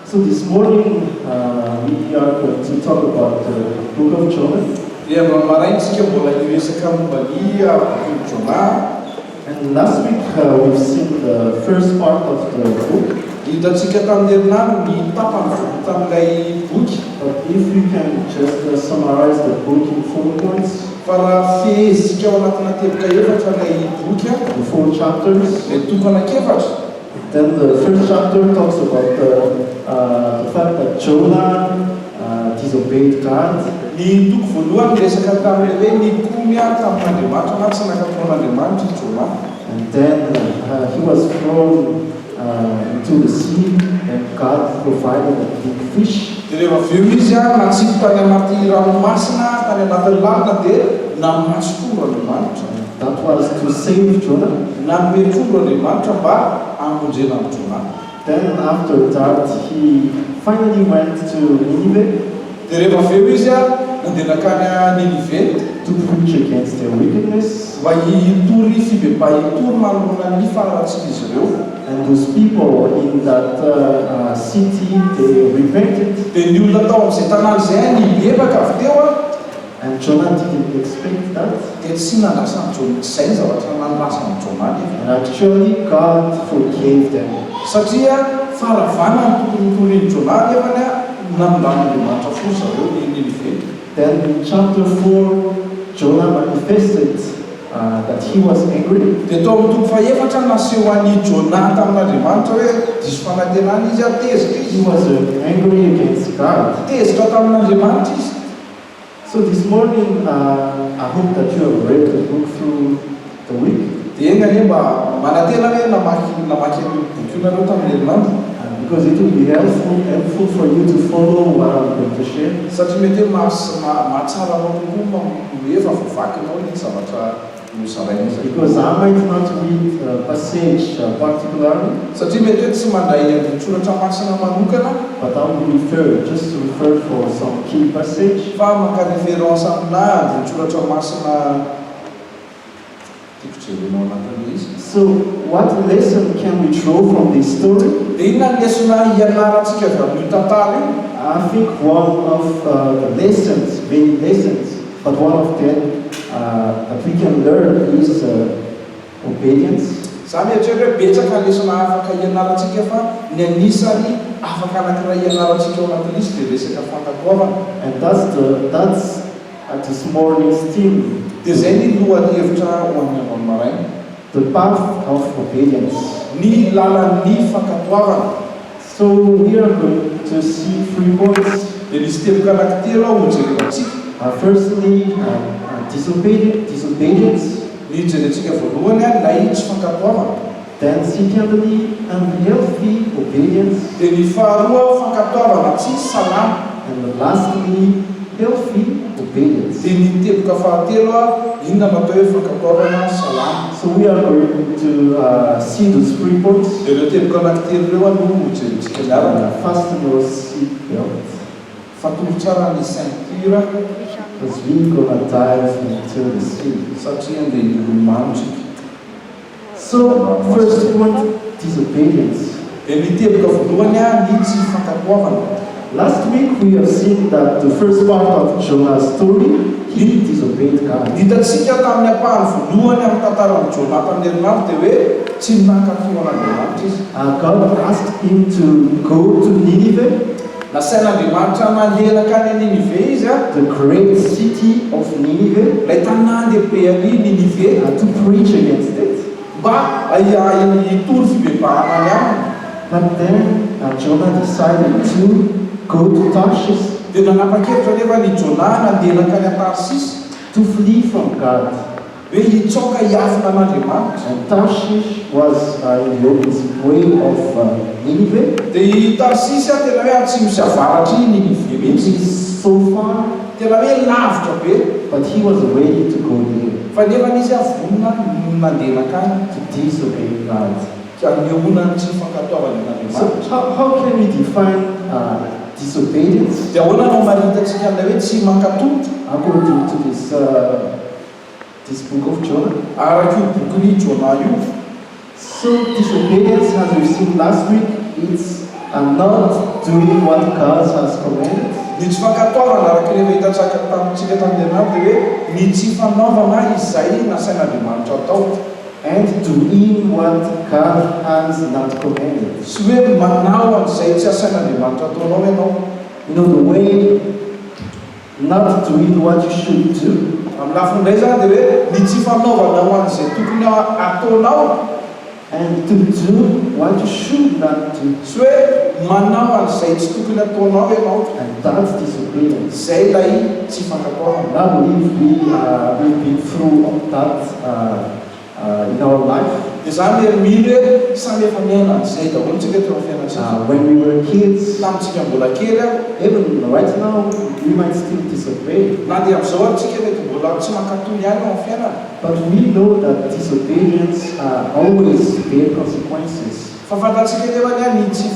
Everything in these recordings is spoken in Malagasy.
So this morning we are going to talk about the book of Jonah. And last week we've seen the first part of the book. But if we can just summarize the book in 4 points. The 4 chapters. Then the first chapter talks about the fact that Jonah disobeyed God. And then he was thrown into the sea, and God provided a big fish. That was to save Jonah. Then after that, he finally went to Nineveh to preach against their wickedness. And those people in that city, they repented. And Jonah didn't expect that. And actually, God forgave them. Then in chapter 4, Jonah manifested that he was angry. He was angry against God. So this morning, I hope that you have read the book through the week. Because it will be helpful for you to follow what I'm going to share. Because I might not read a passage particularly, but I will just refer for some key passage. So what lesson can we draw from this story? I think one of the lessons, many lessons, but one of them that we can learn is obedience. And that's this morning's theme. The path of obedience. So we are going to see 3 points. Firstly, disobedience. Then secondly, unhealthy obedience. And lastly, healthy obedience. So we are going to see those 3 points. Fasten your seatbelt. Because we're going to dive into the sea. So, first point, disobedience. Last week we have seen that the first part of Jonah's story, he disobeyed God. God asked him to go to Nineveh, the great city of Nineveh, to preach against it. But then Jonah decided to go to Tarshish to flee from God. And Tarshish was in the opposite way of Nineveh. It is so far, but he was ready to go there to disobey God. So how can we define disobedience according to this book of Jonah? So disobedience, as we've seen last week, it's and not doing what God has commanded, ny tsy fankatoavana araka rehefa hitantsika tamintsika tamin'ny herinandro dia hoe ny tsy fanaovana izay nasain'Andriamanitra atao, and doing what God has not commanded. sy hoe manao an'izay tsy asain'Andriamanitra ataonao ianao. You know, the way not doing what you should do, amin'ny lafiny indray zany dia hoe ny tsy fanaovana ho an'izay tokony ataonao, and to do what you should not do, sy hoe manao an'izay tsy tokony ataonao ianao, and that's disobedience. izay ilay tsy fankatoavana. I believe we've been through that in our life. Dia zany hoe mily hoe samy efa miaina an'izay daholo tsika teo amin'ny fiainantsika. When we were kids, Tamintsika mbola kely even right now, we might still disobey. na dia amin'izao antsika mety mbola tsy mankatony ihany ao amin'ny fiainana. But we know that disobedience always bear consequences. Fa fantatsika nefa ny tsy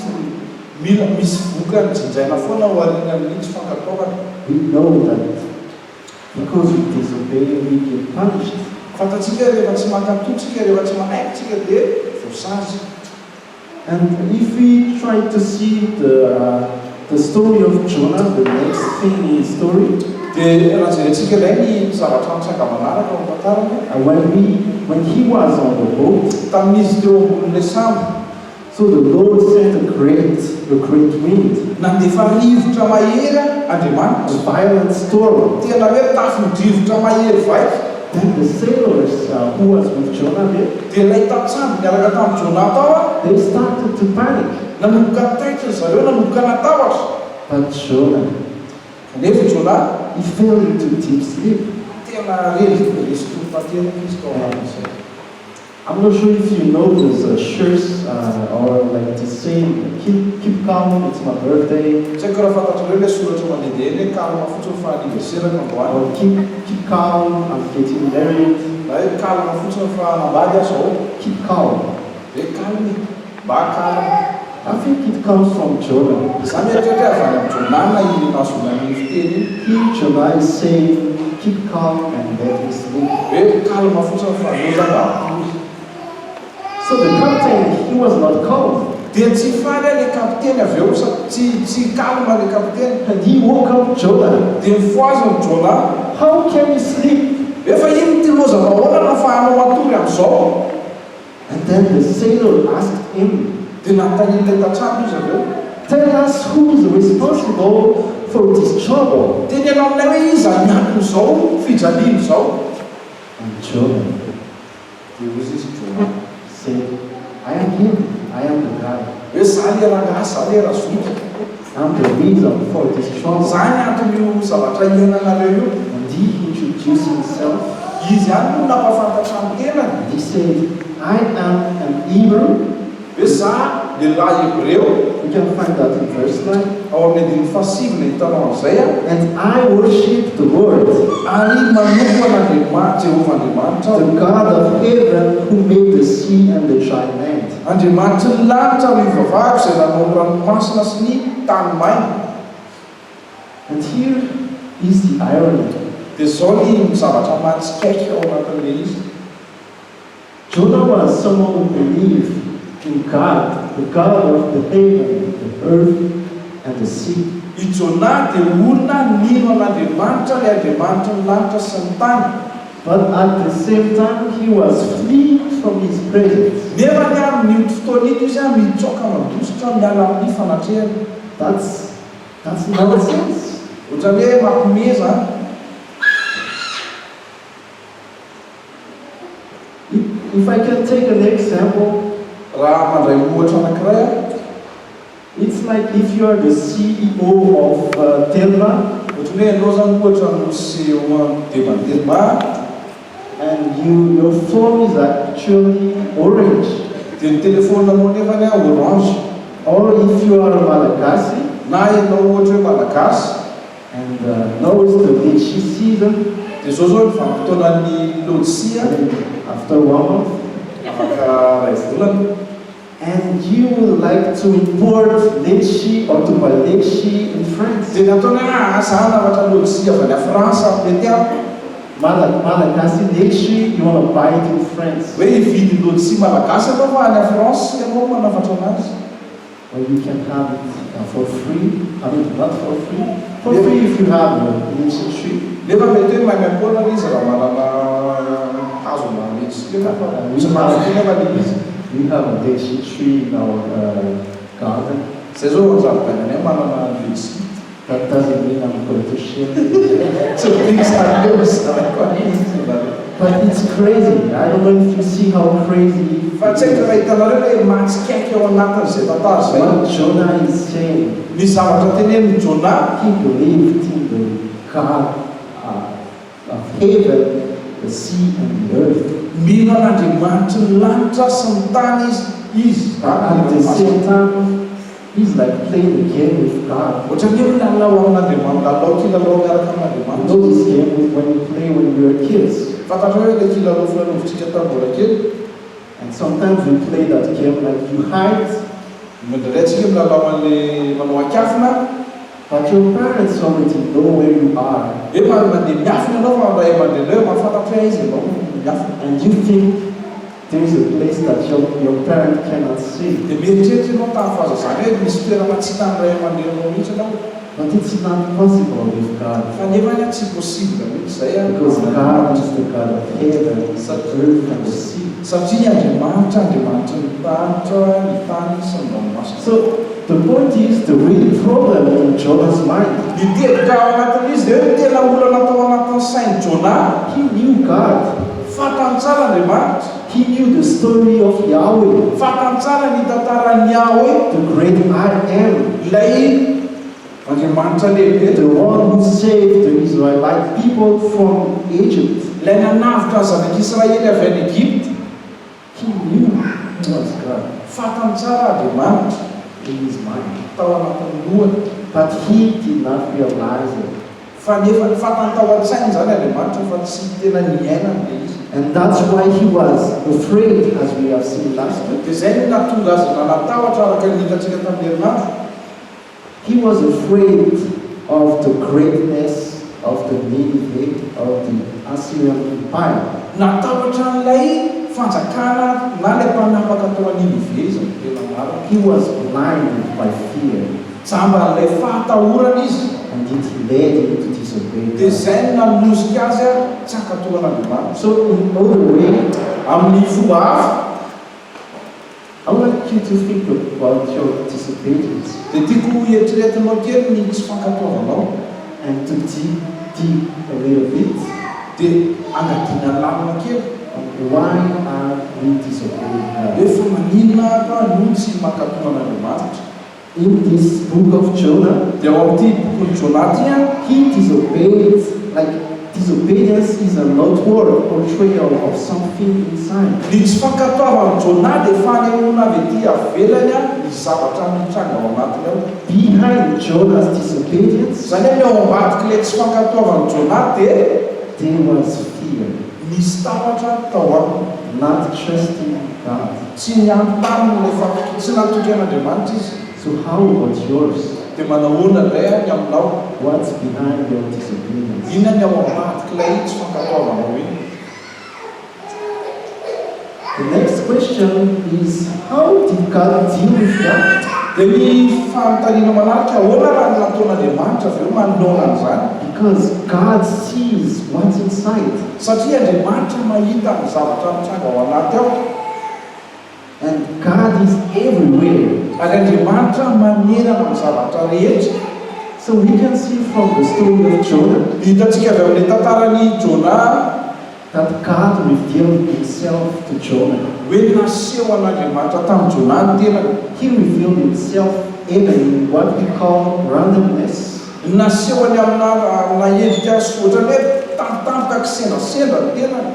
mila misy vokany jinjaina foana ho arinan'ny tsy fankatoavana. We know that because we disobey, we get punished. Fantatsika rehefa tsy mankatotsika, rehefa tsy manaikitsika dia voasazy. And if we try to see the story of Jonah, the next thing in the story, Dia raha jerentsika ilay ny zavatra mitsangamanaraka ao am-pantarana, when he was on the boat, tamin'izy teo ambonin'ilay sambo, so the Lord sent a great wind, nandefa rivotra mahery Andriamanitra, a violent storm. tena hoe tafon-drivotra mahery vaika. Then the sailors who was with Jonah there, Dia ilay mpamsamby miaraka tamin'i Jonah tao they started to panic. nanomboka taitra zareo, nanomboka natawatra. But Jonah, Kanefa Jonah he fell into deep sleep. tena resy tompateraka izy tao amin'izay. I'm not sure if you know those shirts or like to say, keep calm, it's my birthday, Tsy haiko raha fantatrareo ilay soratra mandehandeha hoe kalma fotsiny fa aniverseraka androany, or keep calm, I'm getting married, na hoe kalma fotsiny fa nambady azo ao, keep calm. hoe kalmy, mba kalma. I think it comes from Jonah. Izany hoe toetra avy any amin'ny Jonah na nazonany fiteny Jonah is saying, keep calm and let me sleep. hoe kalma fotsiny fa loza mba hapoy. So the captain, he was not calm. Dia tsy faly ilay kapiteny avy eo, tsy kalma ilay kapiteny. And he woke up Jonah. Dia mifoazy ny Jonah, How can you sleep? efa ino ty loza mahoana nafahanao matory amin'izao? And then the sailor asked him, Dia nanontanian'ilay tatsambo izy avy eo, tell us who's responsible for this trouble. dia nianao aminay hoe iza mianton'izao fijalian'izao? And Jonah Dia ozy izy Jonah said, I am him, I am the guy. hoe za le rangahy, za le razoky, I'm the reason for this trouble. za ny anton'io zavatra iainanareo io. And he introduced himself. Izy ihany no nampafantatra amin'ny tenany. And he said, I am an Hebrew. Hoe za lehilahy Hebreo, We can find that in verse 9. ao amin'ny andiny fasivina hitanao an'izay a, And I worship the Lord, ary manompo an'Andriamanitra, Jehovah Andriamanitra, the God of heaven who made the sea and the dry land. Andriamanitra ny lanitra ny vavahako izay nanao ny ranomasina sy ny tany maina. And here is the irony. Dia zao ny zavatra matsikaiky ao anatin'ilay izy. Jonah was someone who believed in God, the God of the heaven, the earth, and the sea. I Jonah dia olona nino an'Andriamanitra, ilay Andriamanitra ny lanitra sy ny tany. But at the same time, he was fleeing from his presence. Nefa ny amin'io fotoana ito izy a mitsoaka mandositra miala amin'ny fanatrehana. That's nonsense. Ohatrany hoe mampimeza. If I can take an example, Raha mandray ohatra anankiray a, it's like if you are the CEO of Telma ohatrany hoe ianao zany ohatra no CEO Demandelma, and your phone is actually orange. dia ny telefonanao nefany a orange. Or if you are Malagasy, Na ianao ohatra hoe malagasy, and now it's the lychee season, dia zao zao ny vanim-potoanan'ny lôtsia, after 1 month, afaka ray volana, and you would like to import lychee or to buy lychee in France. dia nataony hoe za navatra lôtsia avy any Frantsa mety aho, Malagasy lychee, you want to buy it in France. hoe hividy lôtsia malagasy ianao fa any France ianao manafatra anazy. or you can have it for free. I mean, not for free. For free if you have a ministry. Nefa mety hoe mahay am-poana izy raha manana hazona mety sy mahafoana nefa le izy. We have a daisy tree in our garden. Zay zao an-jaridainanay manana ledsy. That doesn't mean I'm going to share it. But it's crazy. I don't know if you see how crazy. Fa tsy haiko raha hitanareo hoe matsikaiky eo anatin'izay tantara zay. What Jonah is saying. Misy zavatra teneniny Jonah. He believed in the God of heaven, the sea and the earth. Mino an'Andriamanitra ny lanitra sy ny tany izy. At the same time, he's like playing a game with God. Ohatrany hoe lalao amin'Andriamanitra, lalao kilalao miaraka You amin'Andriamanitra. know this game when you play when you were kids. Fantatra hoe le kilalao filalaovintsika tamin'ny mbola kely. And sometimes we play that game like you hide, Mandraindray tsika milalao an'le manao akafina. but your parents already know where you are. Hoe mandeha miafina anao fa ray aman-dreny hoe mahafantatra hoe aiza ianao miafina. And you think there is a place that your parent cannot see. Dia mieritreritra ianao tamin'ny fahazazana hoe misy toerana tsy hitan'ny ray aman-drenao mihitsy ianao. But it's not possible with God. Fa nefa tsy possible mihitsy zay. Because God is the God of heaven, the earth and the sea. Satria Andriamanitra ny lanitra, ny tany sy ny ranomasina. So the point is, the real problem in Jonah's mind, Ny teboka ao anatin'izy dia hoe tena olana tao anatin'ny sain'i Jonah. he knew God. Fantany tsara Andriamanitra. He knew the story of Yahweh, Fantany tsara ny tantaran'ny Yahweh. the great I am, Ilay Andriamanitra lehibe. the one who saved the Israelite people from Egypt. Ilay nanavitra ny zanak'Israely avy any Egypte. He knew it was God Fantany tsara Andriamanitra in his mind. tao anatin'ny lohany. But he did not realize it. Fa nefa fantany tao an-tsainy zany Andriamanitra fa tsy tena niainany le izy. And that's why he was afraid, as we have seen last week. Dia zay no nahatonga azy nanatahotra araka ny hitantsika tamin'ny herinandro. He was afraid of the greatness of the Nineveh, of the Assyrian Empire. Natahotra n'ilay fanjakana na ilay mpanapaka tao an'Ninive izy tena maro. He was blinded by fear, Jamba n'ilay fahatahorana izy. and it led him to disobey Dia God. zay no nanosika azy tsy hankatohan'Andriamanitra. So in other way, Amin'ny fomba hafa I would like you to think about your disobedience dia tiako eritreretinao kely ny tsy fankatoavanao and to dig a little bit dia angadina lamina kely. on why are we disobeying God. Hoe fa maninona ka no tsy mankatohan'Andriamanitra. In this book of Jonah, Dia ao amin'ity bokon'ny Jonah ity he disobeyed, like disobedience is an outward portrayal of something inside. ny tsy fankatoavan'ny Jonah dia fanehoana avy ety avelany ny zavatra mitranga ao anatiny ao. Behind Jonah's disobedience, Zany hoe ao ambadika ilay tsy fankatoavan'ny Jonah dia there was fear, nisy tahotra tao aminy. not trusting God. Tsy niantomany tsy natoky an'Andriamanitra izy. So how about yours? Dia manahoana indray ny aminao. What's behind your disobedience? Inona ny ao ambadika ilay tsy fankatoavanao iny. The next question is, how did God deal with that? Dia ny fanontaniana manarika ahoana raha ny nataon'Andriamanitra avy eo manoloana an'izany. Because God sees what's inside. Satria Andriamanitra mahita ny zavatra mitranga ao anaty ao. And God is everywhere. Ary Andriamanitra manerana ny zavatra rehetra. So we can see from the story of Jonah Hitantsika avy amin'ilay tantaran'ny Jonah that God revealed himself to Jonah. hoe naseho an'Andriamanitra tamin'ny Jonah ny tenany. He revealed himself even in what we call randomness. Naseho any amina endrika ohatrany hoe tampotampoka kisendasendra ny tenany.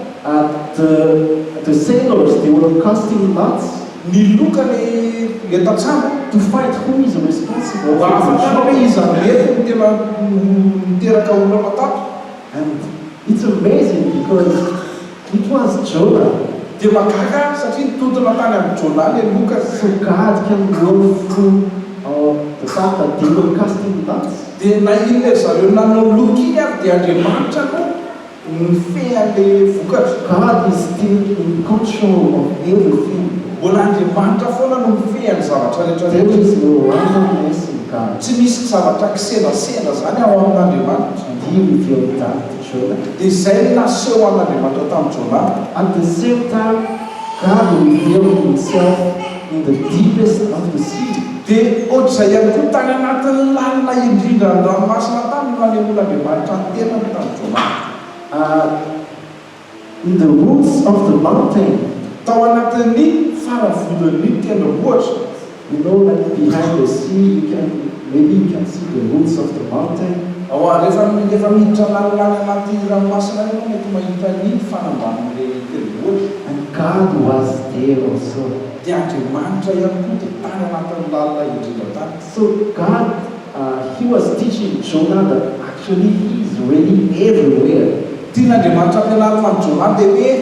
The sailors, they were casting lots Ny loka le tantsamba to find who is responsible mba for the hafantana hoe trouble. iza mety ny tena miteraka olona matato. And it's amazing because it was Jonah. Dia mahagaga satria nitotona tany amin'ny Jonah le loka. So God can go through the fact that they were casting lots. Dia na inona zareo nanao loka iny ary dia Andriamanitra no nifehan'le vokatra. God is still in control of everything. mbola Andriamanitra foana no mifehy ny zavatra rehetra There rehetra. is no randomness in God. Tsy misy zavatra kisenasena zany ao amin'Andriamanitra. And he revealed that to Jonah. Dia izay naseho an'Andriamanitra tamin'ny Jona. At the same time, God revealed himself in the deepest of the sea. Dia ohatr'izay ihany koa tany anatin'ny lalina indrindra ny ranomasina tany no nanehoan'Andriamanitra ny tenany tamin'ny Jona. In the roots of the mountain, Tao anatin'ny faravodon'ny tendrombohitra. you know that behind the sea, maybe you can see the roots of the mountain. Rehefa miditra lalilany anaty ranomasina io mety mahita ny fanamban'ilay tendrombohitra. And God was there also. Dia Andriamanitra ihany koa dia tany anatin'ny lalina indrindra tany. So God, he was teaching Jonah that actually he is really everywhere. Tian'Andriamanitra ampianarina ny Jona dia hoe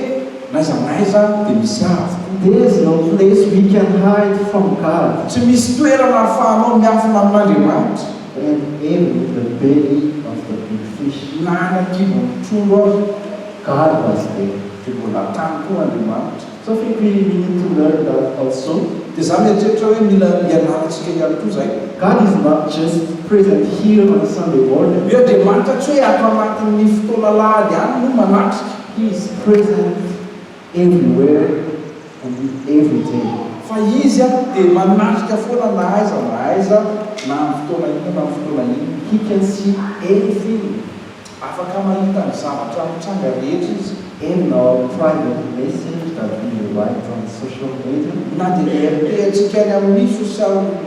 naiza naiza dia misy avokoa. There is no place we can hide from God. Tsy misy toerana ahafahanao miafina amin'Andriamanitra. And in the belly of the big fish, Na any an-kibon'ny trondro God was there. dia mbola tany koa Andriamanitra. So I think we need to learn that also. Dia zany eritreretra hoe mila ianarantsika ihany koa zay. God is not just present here on Sunday morning. Hoe Andriamanitra tsy hoe ato anatin'ny fotoana lahady ihany no manatrika. He is present everywhere and every day. Fa izy dia manatrika foana na aiza na amin'ny fotoana ino na amin'ny fotoana ino. He can see anything. Afaka mahita ny zavatra mitranga rehetra izy. In our private message that we write on social media, Na dia RP-ntsika any amin'ny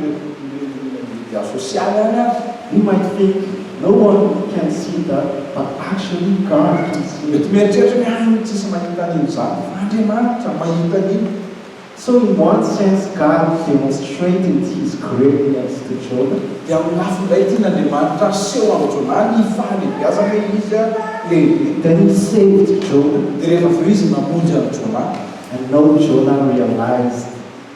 media sosialy any ary. we might think no one can see that, but actually God can see Mety it. mieritreritra hoe tsisy mahita an'iny zany. Andriamanitra mahita an'iny. So in one sense, God demonstrated his greatness to Jonah. Dia amin'ny lafindray tian'Andriamanitra seho amin'ny Jona ny fahalehibiazana hoe izy lehibe. Then he saved Jonah, Dia rehefa avy eo izy mamonjy an'i Jona. and now Jonah realized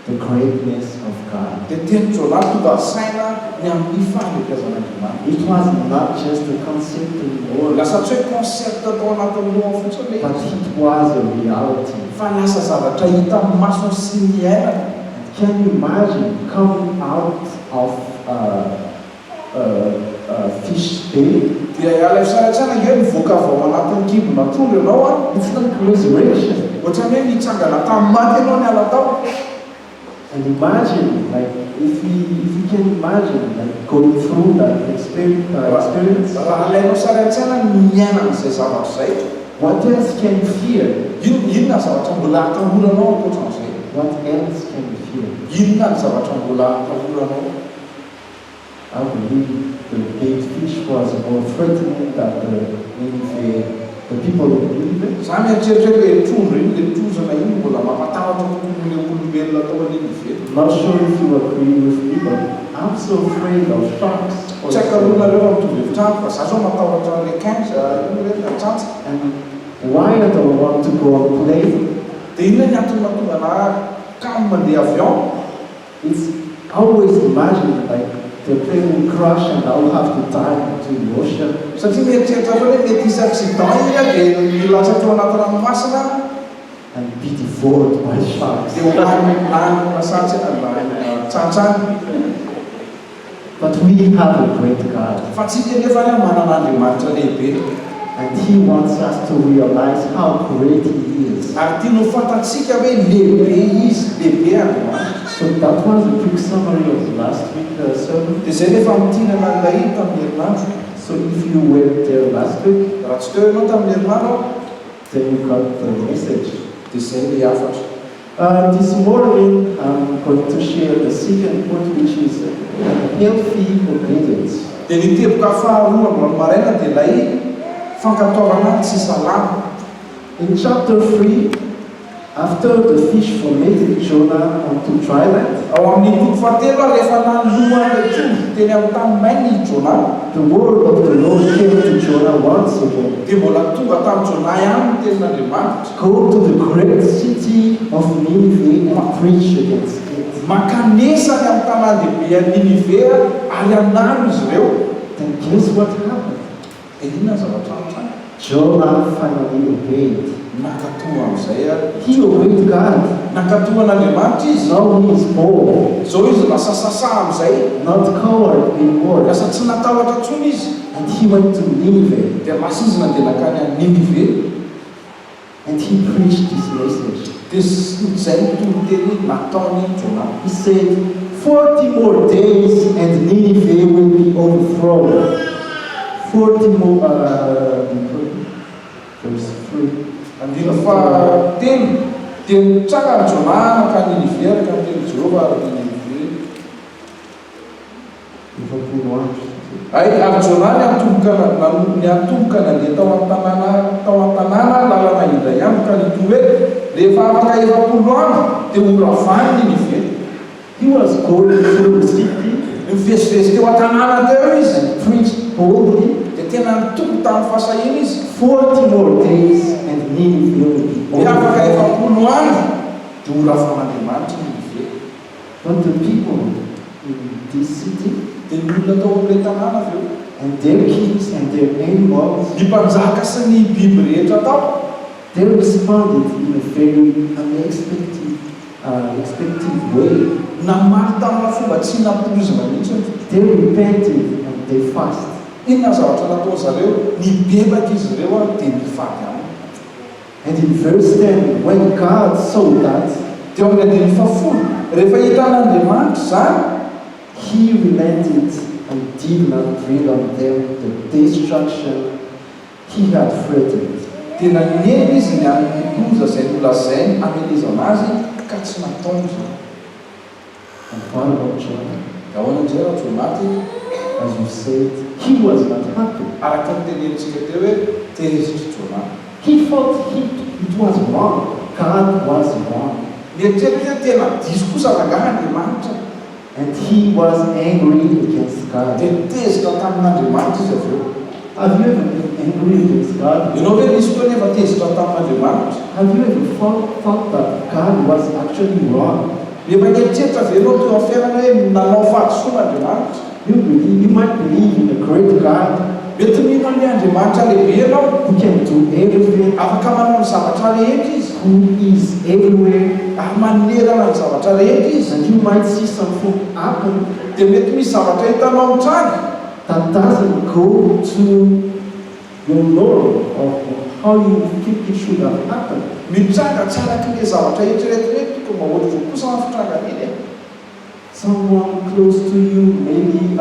the greatness of God. Dia teny Jona tonga saina ny amin'ny fahalehibiazan'Andriamanitra. It was not just a concept anymore, Lasa tsy hoe concept atao anatin'ny loha fotsiny but ilay izy. it was a reality. Fa lasa zavatra hita amin'ny masony sy ny ainana. Can you imagine coming out of fish day? Dia alay fisaratsana hoe mivoaka avy ao anatin'ny kibona trondro ianao a. It's like resurrection. Ohatrany hoe nitsangana tamin'ny maty ianao ny ala tao. And imagine, like, if you can imagine, like, going through that experience, Raha alainao saratsana miaina an'izay zavatra izay. what else can you fear? Inona zavatra mbola atahoranao ankoatran'izay? What else can you fear? Inona ny zavatra mbola atahoranao? I believe the big fish was more threatening than the people of Nineveh. Za mieritreritra hoe ilay trondro iny, ilay trozona iny mbola mampatahotra kokoa ny olombelona tao an'Ninive. Not sure if you agree with me, but I'm so afraid of sharks. Tsy akaroanareo mitovy hevitra fa za zao matahotra requin ino hoe atsantsa. And why I don't want to go on plane? Dia inona ny antony mahatonga na kamo mandeha avion? It's always imagine like the plane will crash and I'll have to dive into the ocean. Satria mieritreritra hoe mety hisy accident iny dia milatsaka ao anaty ranomasina And be devoured by sharks. dia hohanina masatsy tsantsany. But we have a great God, Fa tsika nefa ny manana Andriamanitra lehibe. and He wants us to realize how great He is. Ary tiano fantatsika hoe lehibe izy, lehibe Andriamanitra. So that was a quick summary of last week's sermon. Dia izay nefa mitinana ilay tamin'ny herinandro. So if you were there last week, Raha tsy teo ianao tamin'ny herinandro, then you got the message. dia izay ilay hafatra. This morning, I'm going to share the second point, which is healthy obedience. Dia ny teboka faharoa amin'ny maraina dia ilay fankatoavana tsy salama. In chapter 3, after the fish vomited Jonah onto dry land, Ao amin'ny toko fahatelo rehefa nanoloan'ilay trondro teny amin'ny tany mainy Jona, the word of the Lord came to Jonah once again. dia mbola tonga tamin'ny Jona ihany ny tenin'Andriamanitra. Go to the great city of Nineveh and preach against it. Makanesany amin'ny tanàn-dehibe an'i Ninive ary anaro izy ireo. Then guess what happened? Dia inona zavatra antrany? Jonah finally obeyed. nakatoa amin'izay ary He obeyed God. nakatoa an'Andriamanitra izy Now he is bold, zao izy lasa sasa amin'izay not coward anymore. lasa tsy natahotra ntsony izy And he went to Nineveh dia lasa izy nandeha nakany any Ninive and he preached this message. dia izay nitoloteny nataony Jona. He said, 40 more days and Nineveh will be overthrown. 40 more, verse 3. andina fahatelo dia nitranga ny Jona nakany Ninive araka nyteny Jehova araka Ninive ay ary Jona ny antomboka nandeha tao an-tanàna lalana indray ihany ka nitoy hoe rehefa afaka 20 andro dia horavany Ninive. He was going through the city mivezivezy teo an-tanàna teo izy and preached boldly. dia tena nitombo tamin'ny fahasahina izy 40 more days and Nineveh will be dia afaka 20 overthrown. andro dia horavan'Andriamanitra Ninive. But the people in this city dia ny olona tao amin'ilay tanàna avy eo and their kings and their animals, ny mpanjaka sy ny biby rehetra tao they responded in a very unexpected way. namaly tamina fomba tsy nampoizina mihitsy. They repented and they fasted. Inona zavatra natao zareo nibebaka izy ireo dia nifady aminy. And in verse 10, when God saw that, dia amin'ny andiny fafolo rehefa hitan'Andriamanitra zany he relented and did not bring on them the destruction he had threatened. dia naneny izy ny loza izay nolazainy hamelezana azy ka tsy nataony zany. And what about Jonah? ahoana indray raha Jonaty As you said, he was not happy. araka ny tenenitsika teo hoe tehezitra Jona. He thought it was wrong. God was wrong. Nieritreritry hoe tena diso kosa rangaha Andriamanitra And he was angry against God. dia nitezitra tamin'Andriamanitra izy avy eo. Have you ever been angry against God? ianao hoe nisy koa nefa tezitra tamin'Andriamanitra. Have you ever thought that God was actually wrong? Rehefa nieritreritra ve ianao teo amin'ny fiainana hoe nanao fahadisoan'Andriamanitra. You might believe in a great God mety mino an'ilay Andriamanitra lehibe ianao who can do everything, afaka manao ny zavatra rehetra izy who is everywhere, ary manerana ny zavatra rehetra izy. and you might see something happen dia mety misy zavatra hitanao mitranga that doesn't go to your norm of how you think it should have happened. mitranga tsy arak'ilay zavatra eritreretra hoe toko mahoatra kosa mafitranga iny. Someone close to you, maybe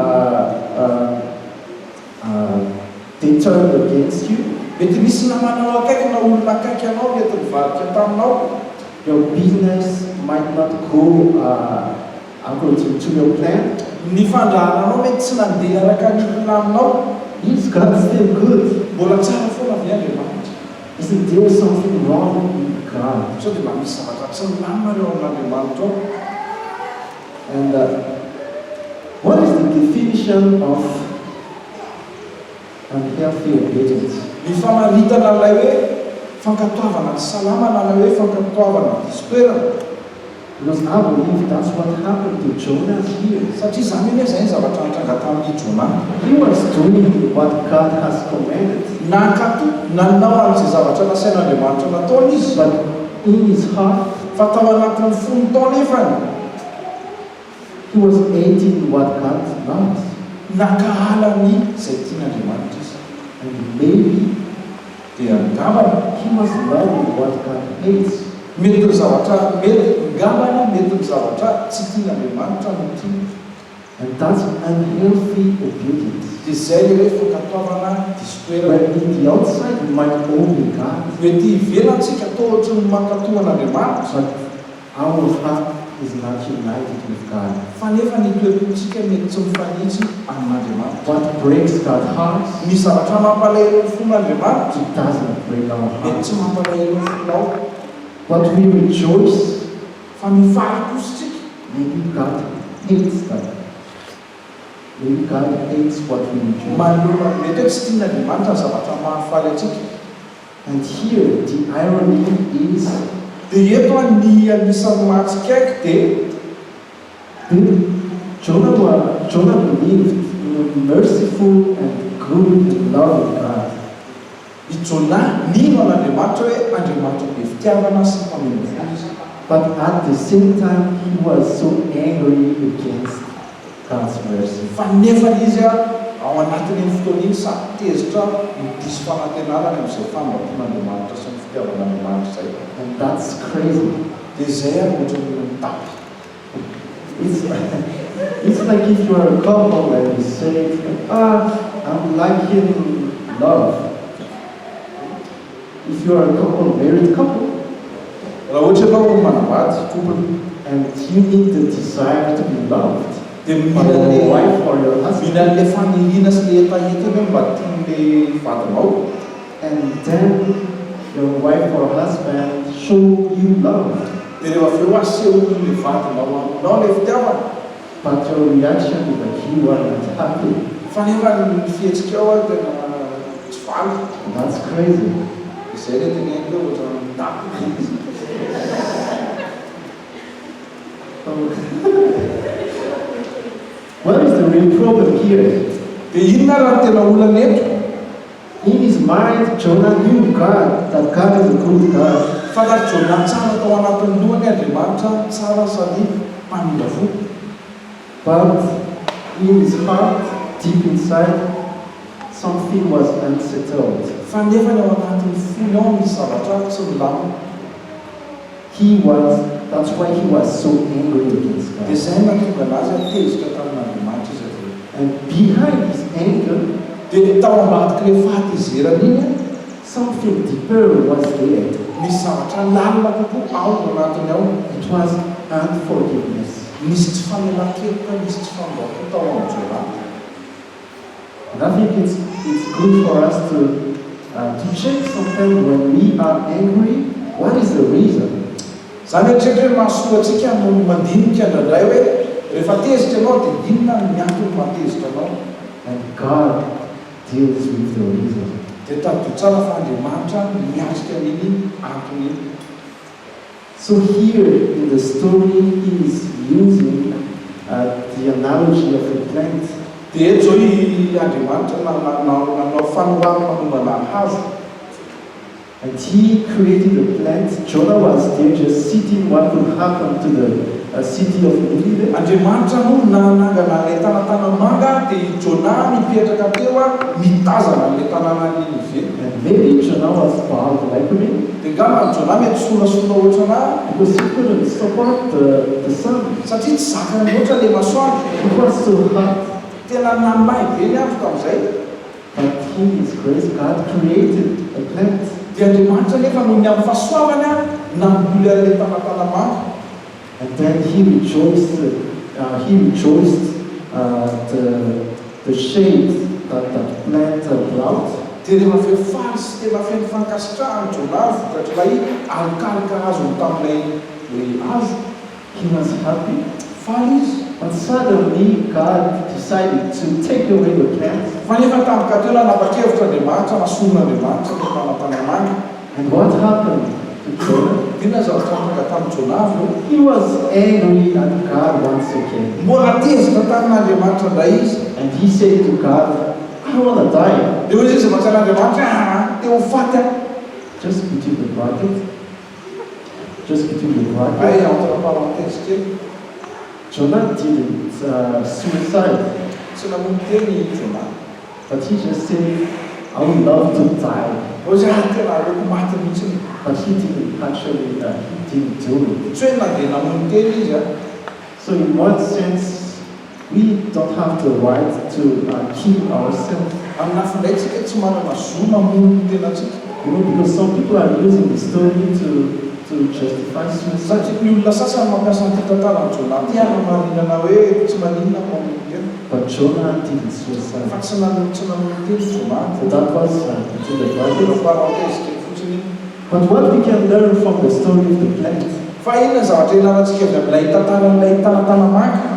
they turned against you. mety misy namanao akaiky na olona akaiky anao mety mivarika taminao. Your business might not go according to your plan. ny fandrahananao mety tsy nandeha araka ny olona aminao. Is God still good? mbola tsara foana avy Andriamanitra. Isn't there something wrong with God? sao dia mba misy zavatra tsy milamina reo amin'Andriamanitra ao. And what is the definition of unhealthy obedience? ny famaritana ilay hoe fankatoavana tsy salama na ilay hoe fankatoavana diso toerana. Because I believe that's what happened to Jonah here. satria zany hoe zay ny zavatra nitranga tamin'ny Jona. He was doing what God has commanded, nankato nanao amin'izay zavatra nasain'Andriamanitra nataony izy. but in his heart, fa tao anatin'ny folo tao nefany he was hating what God loves. nakahala ny izay tian'Andriamanitra izy. And maybe dia ngambana he was loving what God hates. mety ny zavatra mety ngambana mety ny zavatra tsy tian'Andriamanitra no tiany. And that's unhealthy obedience. dia izay le hoe fankatoavana diso toerana. When in the outside we might obey God, mety ivelantsika atao ohatry ny mankatoan'Andriamanitra but our heart is not united with God. fa nefa ny toerontsika mety tsy mifanitsy amin'Andriamanitra. What breaks God's heart, ny zavatra mampalahelo ny fon'Andriamanitra it doesn't break our mety heart. tsy mampalahelo ny fonao. What we rejoice, fa mifaly kositsika maybe God hates that. Maybe God hates what we rejoice. manolona mety hoe tsy tian'Andriamanitra ny zavatra mahafaly atsika. And here, the irony is, dia eto ny anisan'ny mahatsikaiky dia Jonah believed in a merciful and good and loving God. I Jonah nino an'Andriamanitra hoe Andriamanitra be fitiavana sy mpaminofo izy. But at the same time, he was so angry against God's mercy. Fa nefa izy ao anatin'iny fotoana iny sady tezitra diso fanantenana amin'izay fambaton'Andriamanitra sy ny fitiavan'Andriamanitra izay. And that's crazy. Dia izay ohatran'ny mitapy. It's like if you are a couple and you say, I'm liking love. If you are a couple, married couple, Raha ohatra ianao manambady couple and you need the desire to be loved dia by your wife or your husband, mila le faniriana sy le hetaheta hoe mba tian'le vadinao, and then your wife or husband show you love, dia rehefa avy eo asehon'le vadinao aminao le fitiavana, but your reaction is like you are not happy. fa nefa ny fihetsika tena tsy faly. That's crazy. Izay le teneniko hoe ohatran'ny mitapy. What is the real problem here? Dia inona raha tena olana eto? In his mind, Jonah knew God, that God is a good God. Fantatra Jonah tsara tao anatin'ny lohany Andriamanitra tsara sady mpaminda fo. But in his heart, deep inside, something was unsettled. Fa nefa ny ao anatin'ny fony ao misy zavatra tsy milamina. That's why he was so angry against Dia God. izay nahatonga anazy tezitra tamin'Andriamanitra izy avy eo. And behind his anger, Dia tao ambadika le fahatezerana iny something deeper was there. misy zavatra lalina kokoa ao anatiny ao. It was unforgiveness. Misy tsy famelan-keloka, misy tsy famboato tao amin'ny Jonah. And I think it's good for us to check sometimes when we are angry, what is the reason? Zany eritreritry hoe mahasoa antsika no mandinika indraindray hoe rehefa tezitra ianao dia inona ny antony mahatezitra anao. And God deals with the reason. Dia tadio tsara fa Andriamanitra miatrika an'iny antony iny. So here in the story, he is using the analogy of a plant. Dia eto zao i Andriamanitra nanao fanoharana mombana hazo. And he created a plant. Jonah was there just sitting. What would happen to the city of Nineveh? Andriamanitra no nanangana ilay tanàna dia i Jonah mipetraka teo mitazana ilay tanàna Nineve. And maybe Jonah was bound like me, Dia ngamba Jonah mety solasola ohatrana because he couldn't support the sun. satria tsy zakany loatra ilay masoandro. It was so hot. Tena namay be ny andro tamin'izay. But in his grace, God created a plant. Dia Andriamanitra nefa noho ny amin'ny fahasoavany namboly an'ilay tanàtanamanga. And then he rejoiced. The shade that plant brought. Dia rehefa fefaly sy tena feno fankasitrahany Jonah vokatr'ilay alokaloka azo tamin'ilay hazo. He was happy. Faly izy. But suddenly, God decided to take away the plant. Fa nefa tampoka teo nanapa-kevitra Andriamanitra, nason'Andriamanitra ilay tanàtanamanga. And what happened to Jonah? Inona zavatra tonga tamin'ny Jonah avy eo? He was angry at God once again. Mbola tezitra tamin'Andriamanitra indray izy. And he said to God, I want to die. Dia hoy izy matsan'Andriamanitra teo faty aho. Just between the bracket. Just between the bracket. Ay entre parenthèse kely. Jonah didn't suicide. Tsy namono teny Jonah. But he just said, I would love to die. Hoy izy tena aleoko maty mihitsy. But he didn't actually, he didn't do it. Tsy hoe na dia namono teny izy So in one sense, we don't have the right to kill ourselves. Amina findray tsika tsy manana zo mamono tenantsika. Because some people are using the story to justify suicide. Satria ny olona sasany mampiasa ny tantaran'ny Jonah ty marinana hoe tsy maninona mamono teny. But Jonah didn't suicide. Fa tsy namono teny Jonah. So that was into the Tena bracket. parenthèse kely fotsiny. But what we can learn from the story of the plant? Fa inona zavatra ilarantsika avy amin'ilay tantaran'ilay tanàtanamanga?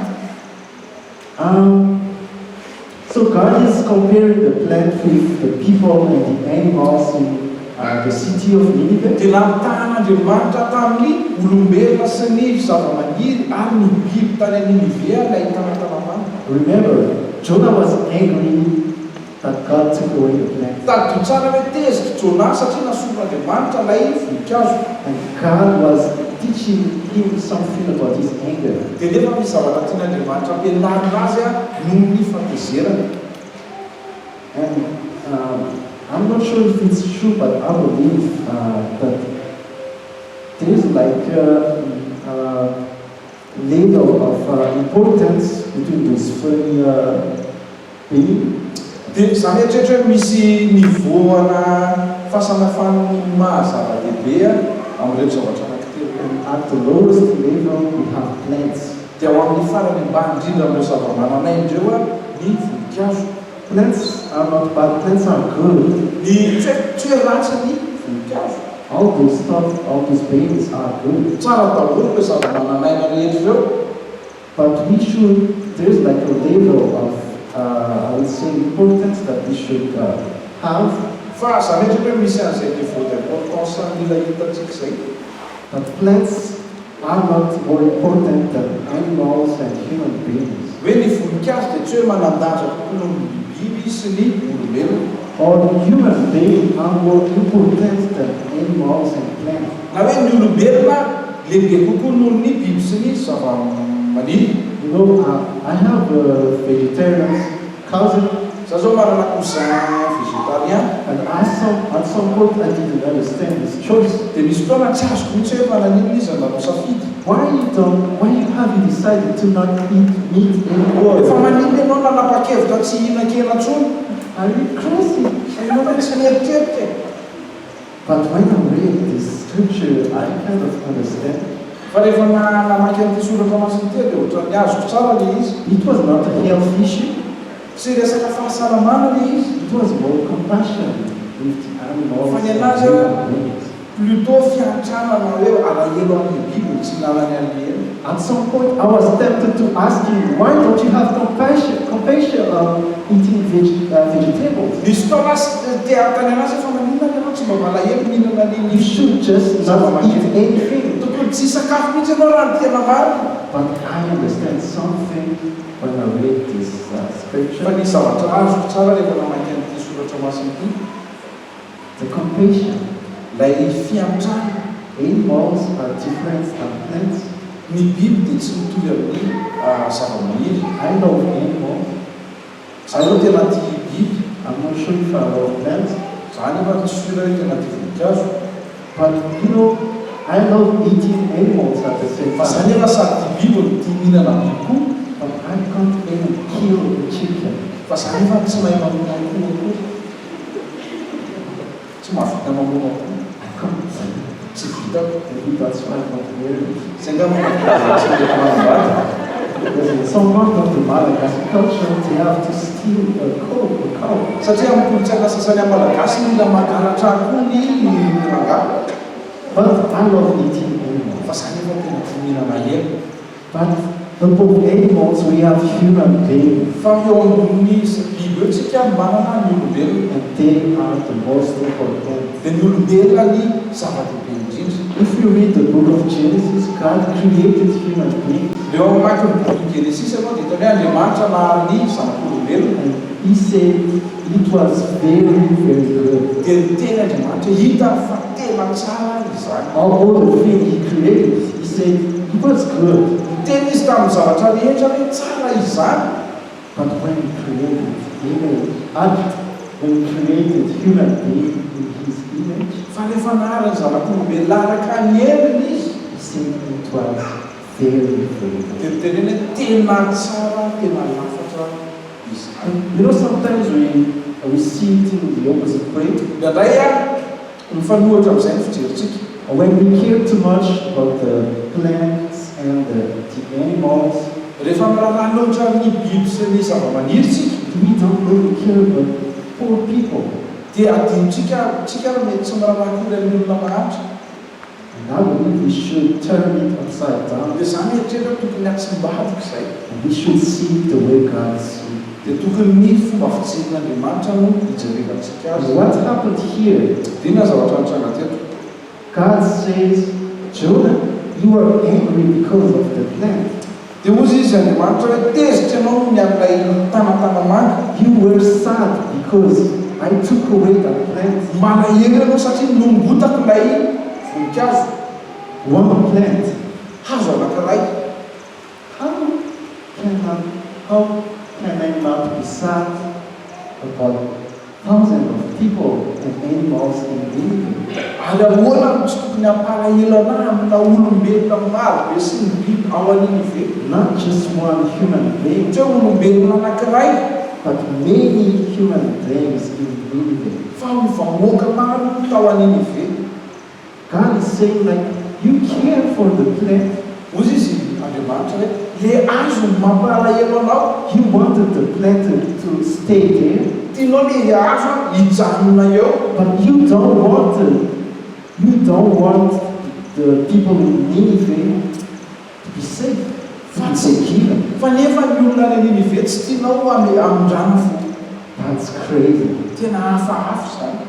So God is comparing the plant with the people and the animals in the city of Nineveh. Dia namitahan'Andriamanitra tamin'ny olombelona sy ny zavamaniry ary ny biby tany Nineve ilay tanàtanamanga. Remember, Jonah was angry that God took away the plant. Tadio tsara hoe tezitra Jonah satria nasoron'Andriamanitra ilay voninkazo. And God was teaching him something about his anger. Dia nefa misy zavatra tian'Andriamanitra ampianarina azy noho ny fahatezerana. And I'm not sure if it's true, but I believe that there's like level of importance between those three beings. Dia izany eritreretra hoe misy nivoana fahasamihafany mahazava-dehibe amin'ireo zavatra anankitelo. And at the lowest level, we have plants. Dia ao amin'ny farany ambany indrindra amin'ireo zava-manan'aina indreo ny voninkazo. Plants are not bad, plants are good. Ny tsy hoe ratsy ny voninkazo. All those stuff, all those babies are good. Tsara daholo ireo zava-manan'aina rehetra ireo. But we should, there's like a level of, I would say, importance that we should have. Fa zany etra hoe misy an'izay niveau d'importance mila hitantsika izay. But plants are not more important than animals and human beings. Hoe ny voninkazo dia tsy hoe manan-danja kokoa noho ny biby sy ny olombelona. Or human beings are more important than animals and plants. Na hoe ny olombelona lehibe kokoa noho ny biby sy ny zava-maniry. You know, I have a vegetarian cousin, Za zao marana cousin végétarien. and at some point I didn't understand his choice. Dia misy fotoana tsy azoko mihitsy hoe mananino izy nanao safidy. Why have you decided to not eat meat anymore? Efa manino ianao nanapa-kevitra tsy hihinan-kena intsony. Are you crazy? Ianao hoe tsy mieritreritra. But when I read this scripture, I kind of understand. Fa rehefa namaky an'ity soratra masina ity dia ohatran'ny azoko tsara ilay izy. It was not a health issue. Tsy resaka fahasalamana ilay izy. It was more compassion with the animals and Fanyan'azy human beings. plutôt fiantrana hoe alahelo amin'ny biby tsy nanany alahelo. At some point, I was tempted to ask him, why don't you have compassion on eating vegetables? Misy fotoana te atany anazy fa maninona ianao tsy mba malahelo mihinana You ny should just not eat anything. tokony tsy sakafo mihitsy ianao raha ny tena marina. But I understand something when I read this Fa scripture. ny zavatra azoko tsara rehefa namaky an'ity soratra masina ity, The compassion. ilay fiantrana. Animals are different than plants. Ny biby dia tsy mitovy amin'ny zava-maniry. I love animals. Za zao tena tia biby. I'm not sure if I love plants. Za nefa tsy sura hoe tena tia voninkazo. But you know, I love eating animals at the same Fa za time. nefa sady tia biby no tia mihinana biby koa. But I can't even kill a chicken. Fa za nefa tsy mahay mamono akoho koa. Tsy mahavita mamono akoho. I can't. Tsy vitako. Maybe that's why I'm not married. Zay angamba tsy mety manambady. Because in some part of the Malagasy culture, they have to steal a cow. Satria amin'ny kolontsaina sasany amin'ny Malagasy mila mangalatra akoho ny rangà. But I love eating animals. Fa za nefa tena tia mihinana hena. But above animals, we have human beings. Fa eo ambony biby eo tsika manana ny olombelona. And they are the most important. Dia ny olombelona ny zava-dehibe indrindra. If you read the book of Genesis, God created human beings. Eo amaky ny boky Genesisa ianao dia hitany hoe Andriamanitra nahary ny zanak'olombelona. And he said it was very, very good. Dia ny teny Andriamanitra hita fa tena tsara izany. All the things he created, he said it was good. Ny teny izy tamin'ny zavatra rehetra hoe tsara izany. But when he created human beings in his image, Fa rehefa nahary ny zanak'olombelona araka ny endriny izy, he said it was very, very good. dia teny hoe tena tsara, tena lafatra izany. And you know, sometimes we see it in the opposite way. Indraindray mifanohitra amin'izay ny fijerintsika. When we care too much about the plants and the animals, Rehefa miraharaha loatra ny biby sy ny zava-maniry tsika, we don't really care about poor people. dia adinotsika mety tsy miraharaha kory amin'ny olona mahantra. And I believe we should turn it upside down. Dia zany eritreretra tokony atsimbadika izay. And we should see the way God sees. Dia tokony ny fomba fijerin'Andriamanitra no hijerevantsika And azy. what happened here? Dina zavatra nitranga teto. God says, Jonah, you are angry because of the plant. Dia ozy izy Andriamanitra hoe tezitra ianao ny amin'ilay tanatana manga. You were sad because I took away that plant. Malahelo ianao satria nongotako ilay voninkazo. One plant. Hazo anankiray. How can I not be sad about thousands of people and animals in India? Alahoana no tsy tokony hampalahelo anahy amina olombelona maro be sy ny biby ao an'Ninive. Not just one human being, Tsy hoe olombelona anankiray, but many human beings in India. fa ho vahoaka maro tao an'Ninive. God is saying, like, you care for the plant. Hozy izy Andriamanitra hoe le hazo mampalahelo anao. You wanted the plant to stay there, Tianao le hazo hijanona eo. but you don't want the people in Nineveh to be safe, to be secure. Fa nefa ny olona any Ninive tsy tianao amin-drano fo. That's crazy. Tena hafahafa zany.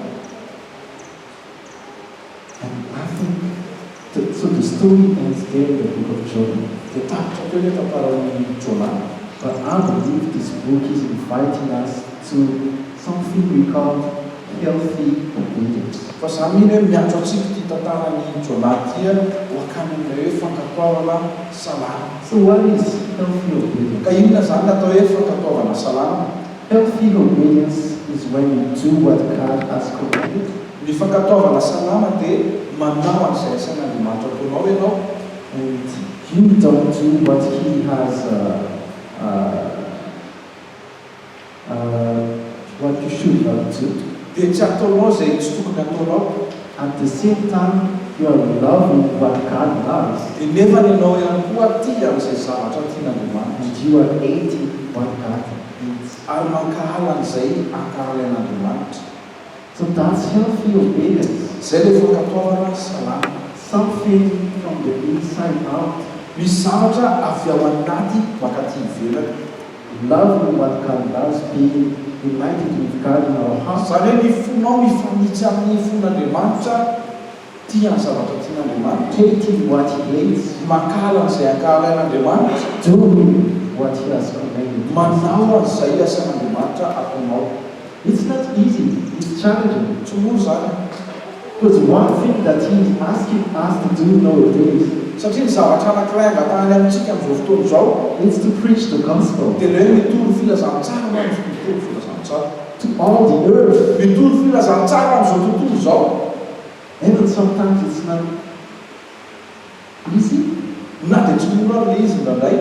And I think, so the story ends there in the book of Jonah. Dia tapitra teo ilay tantaran'ny Jonah. But I believe this book is inviting us to something we call healthy obedience. Fa za mihiny hoe miantso antsika ity tantaran'ny Jonah tia ho akany amin'ilay hoe fankatoavana salama. So what is healthy obedience? Ka inona zany natao hoe fankatoavana salama? Healthy obedience is when you do what God has commanded, Ny fankatoavana salama dia manao an'izay asain'Andriamanitra ataonao ianao, and you don't do what He has, what you should not do. dia tsy ataonao izay tsy tokony ataonao. At the same time, you are loving what God loves, Dia nefa ny ianao ihany koa tia amin'izay zavatra tian'Andriamanitra, and you are hating what God hates. ary mankahala an'izay ankahalain'Andriamanitra. So that's healthy obedience. Izay le fankatoavana salama. Something from the inside out. Misy zavatra avy ao anaty makaty ivelany. Loving what God loves, being united with God in our hearts. Zany hoe ny fonao mifanitsy amin'ny fon'Andriamanitra, tia ny zavatra tian'Andriamanitra, Hating what He hates, mankahala an'izay ankahalain'Andriamanitra, doing what He has commanded. manao an'izay asan'Andriamanitra ataonao. It's not easy, it's challenging. Tsy mora zany. Because one thing that He is asking us to do nowadays Satria ny zavatra anankiray angatahany amintsika amin'izao fotoana izao is to preach the gospel dia ilay hoe mitoro filazantsara na mitoro filazantsara. to all the earth. Mitoro filazantsara amin'izao tontolo izao. Even sometimes it's not easy. Na dia tsy mora le izy indraindray.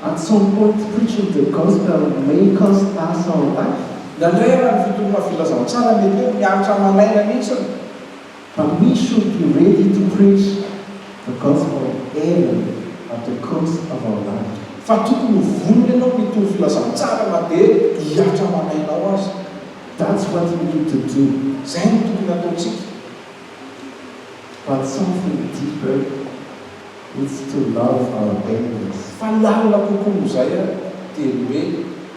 At some point, preaching the gospel may cost us our life. Indraindray raha ny fitorona filazantsara mety hoe miaritra manaina mihitsiny. But we should be ready to preach the gospel even at the cost of our life. Fa tokony ho vonona ianao mitoro filazantsara na dia hiaritra manainao azy. That's what we need to do. Izay no tokony ataontsika. But something deeper is to love our enemies. Fa lalina kokoa izay dia ny hoe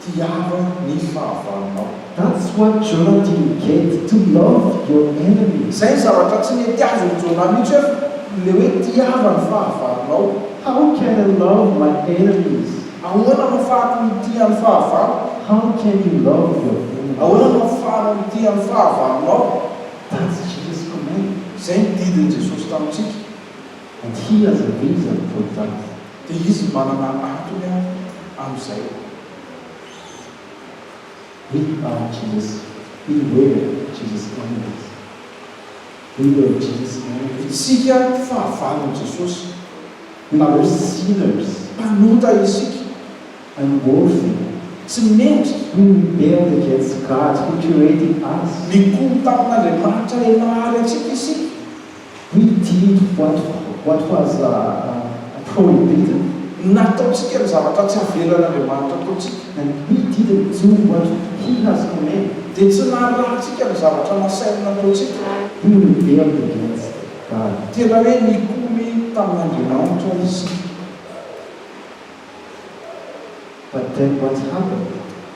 tiava ny fahavaranao. That's what Jonah didn't get, to love your enemies. Izay ny zavatra tsy mety azo ny Jonah mihitsy hoe le hoe tiava ny fahavaranao. How can I love my enemies? Ahoana no fahako ny tia ny fahavarana? How can you love your enemies? Ahoana no fahana ny tia ny fahavaranao? That's Jesus' command. Izay ny didin'i Jesosy tamintsika. And He has a reason for that. Dia izy manana antony amin'izay. We are Jesus. We were Jesus' enemies. We were Jesus' enemies. Isika fahavaran'i Jesosy. We were sinners, Mpanota isika. unworthy. Tsy mendrika. We rebelled against God who created us. Mikomy tamin'Andriamanitra ilay nahary antsika isika. We did what was prohibited, Nataontsika ny zavatra tsy avelan'Andriamanitra ataontsika. and we didn't do what He has commanded. Dia tsy naharahantsika ny zavatra nasaina ataontsika. We rebelled against God. Tena hoe mikomy tamin'Andriamanitra isika. But then what happened?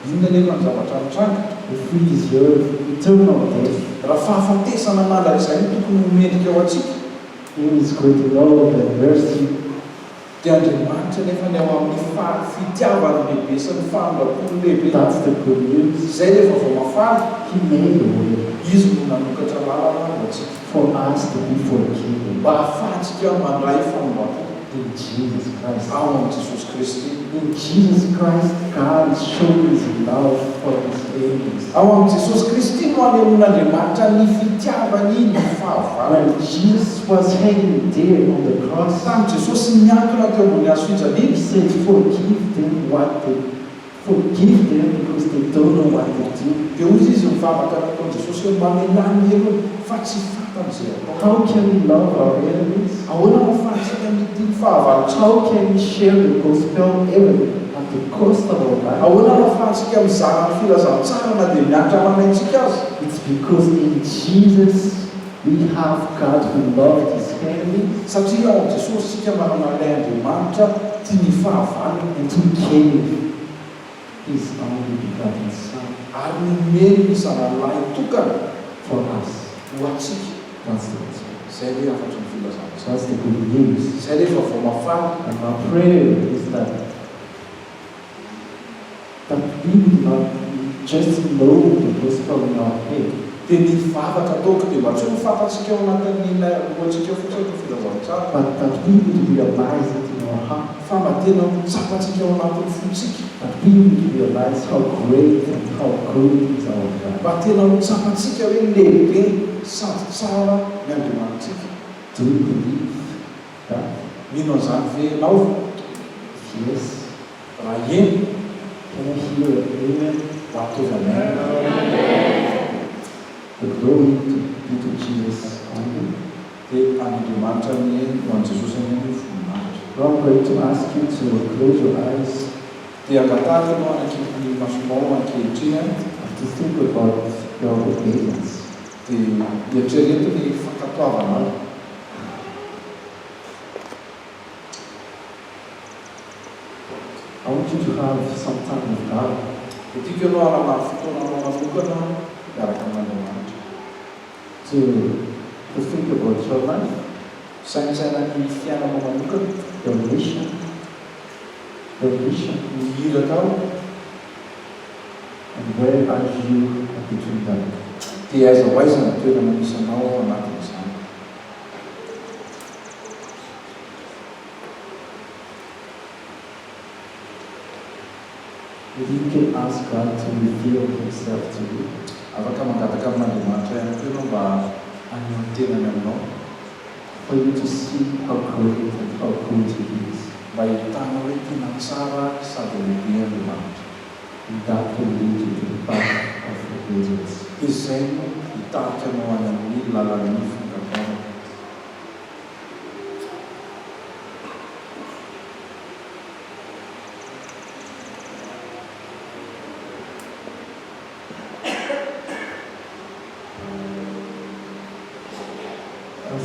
Inona nefa ny zavatra mitranga? If we deserve eternal death, Raha fahafatesana mandra izay no tokony homendrika ao antsika. in His great love and mercy, dia Andriamanitra nefa ny ao amin'ny fitiavany lehibe sy ny fahandram-pony lehibe. That's the good news. Izay rehefa vao mafana, He made a way izy no nanokatra lalana ho antsika for us to be forgiven mba ahafahantsika mandray fanomboatana in Jesus Christ. ao amin'i Jesosy Kristy. In Jesus Christ, God is showing His love for His enemies. Ao amin'i Jesosy Kristy no anehoan'Andriamanitra ny fitiavany ny fahavalony. When Jesus was hanging there on the cross, Samy Jesosy miantona teo ambony hazo He fijaliana. said, forgive them because they don't know what they do. Dia ozy izy mivavaka nataon'i Jesosy hoe mamelany elo fa tsy fantan'izay atao. How can we love our enemies? Ahoana mahafahantsika mity ny fahavalony? How can we share the gospel even at the cost of our life? Ahoana mahafahantsika mizara ny filazantsara na dia mianatra manaintsika azy? It's because in Jesus we have God who loved His enemies Satria ao amin'i Jesosy sika manana ilay Andriamanitra tia ny fahavalony and who gave His only begotten Son ary nomeny ny zanalahy tokana for us. ho antsika. That's the gospel. Izay le afatry ny filazantsara. That's the good news. Izay rehefa vao mafana, And my prayer is that we would not just know the gospel in our head, dia ny vavaka ataoko dia mba tsy ho fantatsika ao anatin'ny lohantsika fotsiny ny filazantsara, but that we would realize it in our heart, fa mba tena mitsapatsika ao anatin'ny fontsika, that we would realize how great and how good is our God. mba tena mitsapatsika hoe lehibe sady tsara ny Andriamanitsika. Do you believe that? Mino an'izany ve ianao? Yes. Raha eny, Can I hear an amen? vatovy amen. The glory be to Jesus only. Dia an'Andriamanitra ny eny ho an'i Jesosy any ny voninahitra. Now I'm going to ask you to close your eyes Dia angatahaka ianao anakiny masonao ankehitriny and to think about your obedience. dia eritrereto ny fankatoavana. I want you to have some time with God, Dia tiako ianao arana fotoana manokana miaraka amin'Andriamanitra. to think about your life, Sainsaina ny fiainanao manokana, your mission, ny hiraka ao, and where are you between them. dia aiza ho aiza ny toerana misy anao ao anatin'izany. Maybe you can ask God to reveal Himself to you. Afaka mangataka amin'Andriamanitra ihany koa ianao mba haneho ny tenany aminao, For you to see how great and how good He is. mba hitanao hoe tena tsara sady lehibe Andriamanitra. And that will lead you to the path of obedience. Izay no hitarika anao any amin'ny lalan'ny fiankaviana.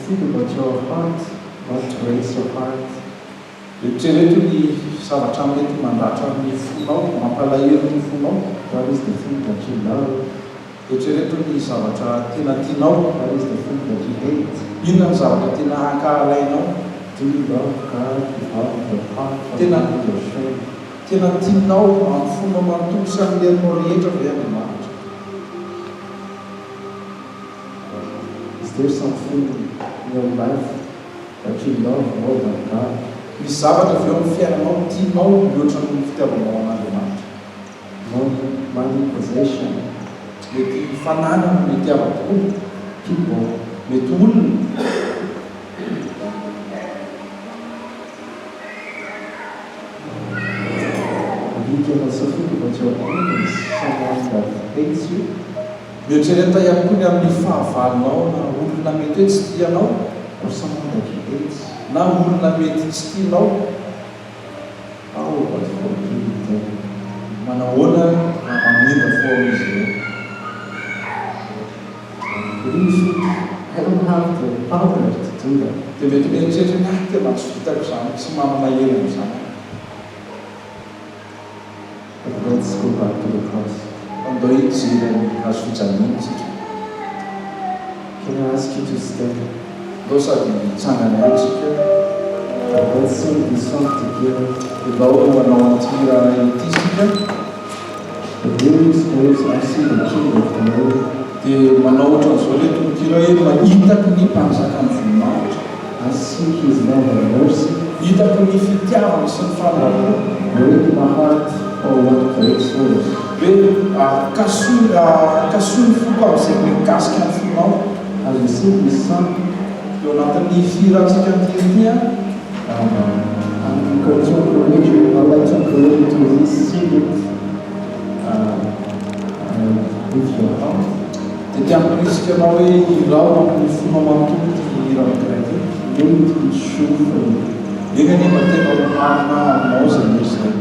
Think about your heart, what raise your heart. Eritrereto ny zavatra mety mandatra ny fonao, mampalahelo ny fonao. What is the thing that you love? Eritrereto ny zavatra tena tianao. What is the thing that you hate? Inona ny zavatra tena hankahalainao? Do you love God with all of your heart, or Tena- with your strength? Tena tianao amin'ny fonao manontolo sy amin'ny lerinao rehetra ve Andriamanitra? Is there something in your life that you love more than God? Misy zavatra avy eo amin'ny fiainanao tianao mihoatra ny fitiavanao an'Andriamanitra. Money, possession, Mety fananana mety ava-tokoa, people. mety olona. And you can also think about your enemies, someone that hates you, Mieritsereta ihany koa ny amin'ny fahavalonao na olona mety hoe tsy tianao, or someone that you hate. na olona mety tsy tianao. How about forgiving them? Manahoana maminda foana izy ireo. Do you think I don't have the power to do that? Dia mety mieritreritra ny tena tsy vitako izany, tsy manana hely amin'izany. But let's go back to the cross. Andao hijery ny hazo fijaliana isika. Can I ask you to stand? Ndao sady hitsangana ihany isika. Let's sing this song together. Izaho no manao an'ity raha ity sika. The lyrics goes, I see the King of the Lord. Dia manao ohatran'izao ilay tononkira hoe mahitako ny mpanjaka ny voninahitra. I see his love and mercy. Hitako ny fitiavana sy ny fahalalana. Break my heart for what breaks yours. Hoe kasohy ny foko amin'izay mikasika ny fonao. As we sing this song, eo anatin'ny firantsika amin'ity I'm going to encourage you, I'd like to encourage you to sing it with your heart. dia tiamporisika anao hoe irao amin'ny fonao manontolo ty hira anankiray ty. May it be true for you. Eny anefa tena marina aminao izay misy zay.